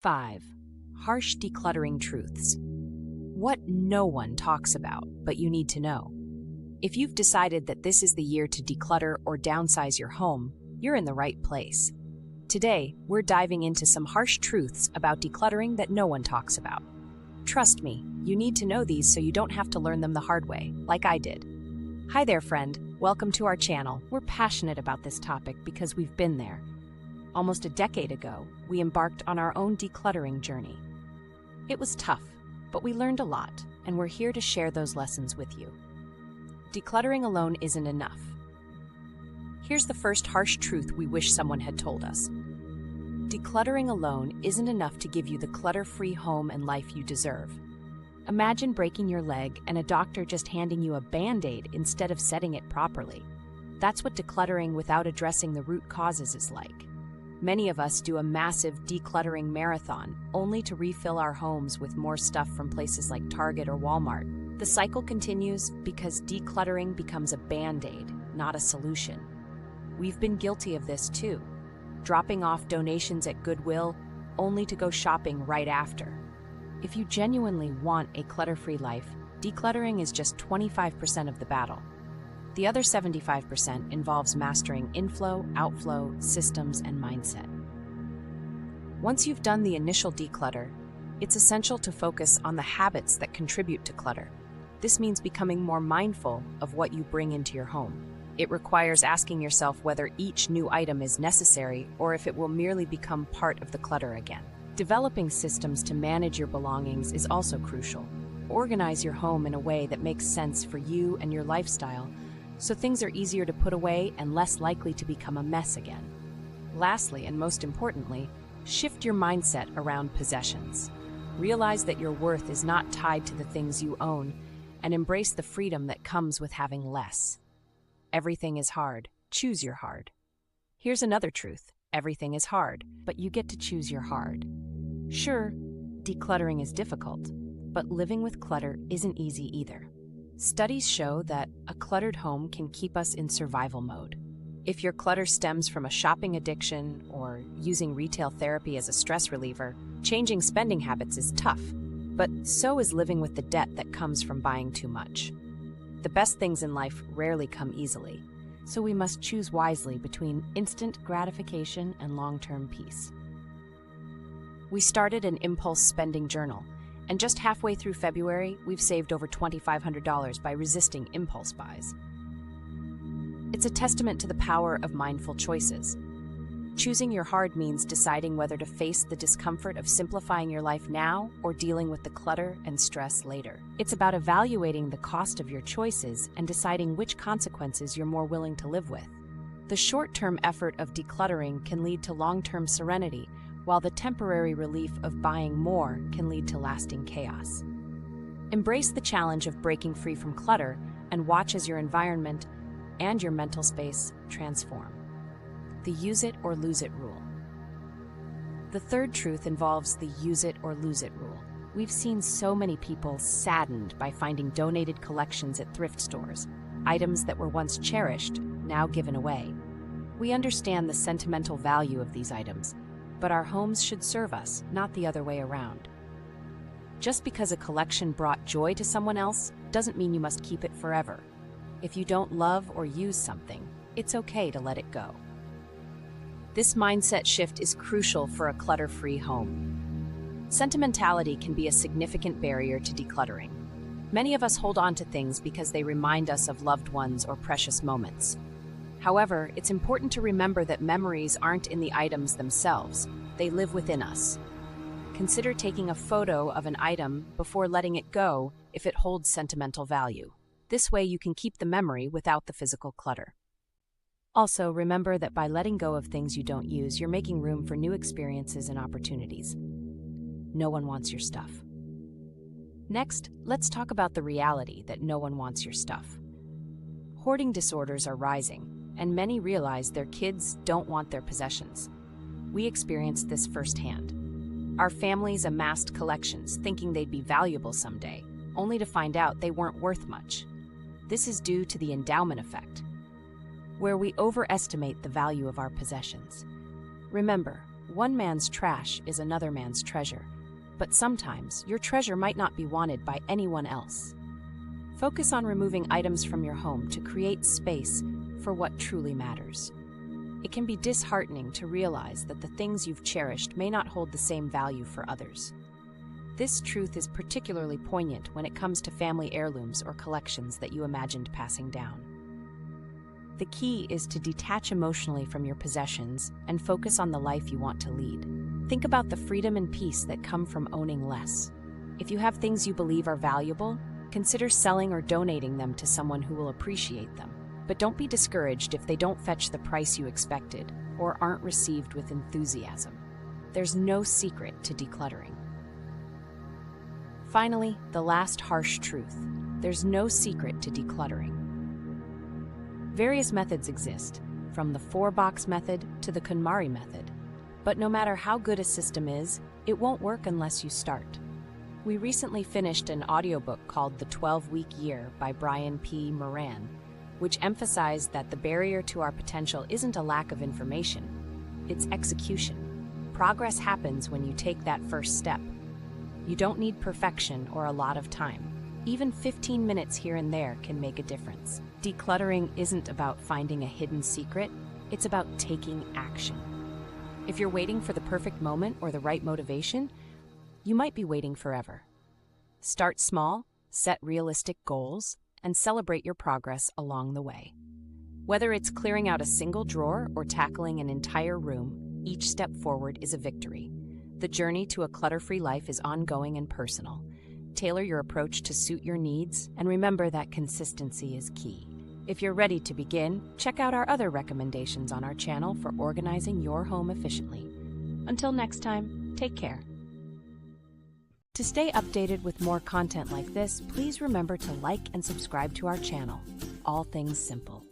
5. Harsh Decluttering Truths. What no one talks about, but you need to know. If you've decided that this is the year to declutter or downsize your home, you're in the right place. Today, we're diving into some harsh truths about decluttering that no one talks about. Trust me, you need to know these so you don't have to learn them the hard way, like I did. Hi there, friend. Welcome to our channel. We're passionate about this topic because we've been there. Almost a decade ago, we embarked on our own decluttering journey. It was tough, but we learned a lot, and we're here to share those lessons with you. Decluttering alone isn't enough. Here's the first harsh truth we wish someone had told us. Decluttering alone isn't enough to give you the clutter-free home and life you deserve. Imagine breaking your leg and a doctor just handing you a Band-Aid instead of setting it properly. That's what decluttering without addressing the root causes is like. Many of us do a massive decluttering marathon, only to refill our homes with more stuff from places like Target or Walmart. The cycle continues because decluttering becomes a Band-Aid, not a solution. We've been guilty of this too, dropping off donations at Goodwill, only to go shopping right after. If you genuinely want a clutter-free life, decluttering is just 25% of the battle. The other 75% involves mastering inflow, outflow, systems, and mindset. Once you've done the initial declutter, it's essential to focus on the habits that contribute to clutter. This means becoming more mindful of what you bring into your home. It requires asking yourself whether each new item is necessary or if it will merely become part of the clutter again. Developing systems to manage your belongings is also crucial. Organize your home in a way that makes sense for you and your lifestyle, so things are easier to put away and less likely to become a mess again. Lastly, and most importantly, shift your mindset around possessions. Realize that your worth is not tied to the things you own, and embrace the freedom that comes with having less. Everything is hard. Choose your hard. Here's another truth. Everything is hard, but you get to choose your hard. Sure, decluttering is difficult, but living with clutter isn't easy either. Studies show that a cluttered home can keep us in survival mode. If your clutter stems from a shopping addiction or using retail therapy as a stress reliever, changing spending habits is tough, but so is living with the debt that comes from buying too much. The best things in life rarely come easily, so we must choose wisely between instant gratification and long-term peace. We started an impulse spending journal, and just halfway through February, we've saved over $2,500 by resisting impulse buys. It's a testament to the power of mindful choices. Choosing your hard means deciding whether to face the discomfort of simplifying your life now or dealing with the clutter and stress later. It's about evaluating the cost of your choices and deciding which consequences you're more willing to live with. The short-term effort of decluttering can lead to long-term serenity, while the temporary relief of buying more can lead to lasting chaos. Embrace the challenge of breaking free from clutter and watch as your environment and your mental space transform. The use it or lose it rule. The third truth involves the use it or lose it rule. We've seen so many people saddened by finding donated collections at thrift stores, items that were once cherished, now given away. We understand the sentimental value of these items, but our homes should serve us, not the other way around. Just because a collection brought joy to someone else doesn't mean you must keep it forever. If you don't love or use something, it's okay to let it go. This mindset shift is crucial for a clutter-free home. Sentimentality can be a significant barrier to decluttering. Many of us hold on to things because they remind us of loved ones or precious moments. However, it's important to remember that memories aren't in the items themselves, they live within us. Consider taking a photo of an item before letting it go if it holds sentimental value. This way you can keep the memory without the physical clutter. Also, remember that by letting go of things you don't use, you're making room for new experiences and opportunities. No one wants your stuff. Next, let's talk about the reality that no one wants your stuff. Hoarding disorders are rising, and many realize their kids don't want their possessions. We experienced this firsthand. Our families amassed collections thinking they'd be valuable someday, only to find out they weren't worth much. This is due to the endowment effect, where we overestimate the value of our possessions. Remember, one man's trash is another man's treasure, but sometimes your treasure might not be wanted by anyone else. Focus on removing items from your home to create space for what truly matters. It can be disheartening to realize that the things you've cherished may not hold the same value for others. This truth is particularly poignant when it comes to family heirlooms or collections that you imagined passing down. The key is to detach emotionally from your possessions and focus on the life you want to lead. Think about the freedom and peace that come from owning less. If you have things you believe are valuable, consider selling or donating them to someone who will appreciate them. But don't be discouraged if they don't fetch the price you expected or aren't received with enthusiasm. There's no secret to decluttering. Finally, the last harsh truth. There's no secret to decluttering. Various methods exist, from the 4-box method to the KonMari method. But no matter how good a system is, it won't work unless you start. We recently finished an audiobook called The 12-Week Year by Brian P. Moran, which emphasized that the barrier to our potential isn't a lack of information, it's execution. Progress happens when you take that first step. You don't need perfection or a lot of time. Even 15 minutes here and there can make a difference. Decluttering isn't about finding a hidden secret, it's about taking action. If you're waiting for the perfect moment or the right motivation, you might be waiting forever. Start small, set realistic goals, and celebrate your progress along the way. Whether it's clearing out a single drawer or tackling an entire room, each step forward is a victory. The journey to a clutter-free life is ongoing and personal. Tailor your approach to suit your needs, and remember that consistency is key. If you're ready to begin, check out our other recommendations on our channel for organizing your home efficiently. Until next time, take care. To stay updated with more content like this, please remember to like and subscribe to our channel. All things simple.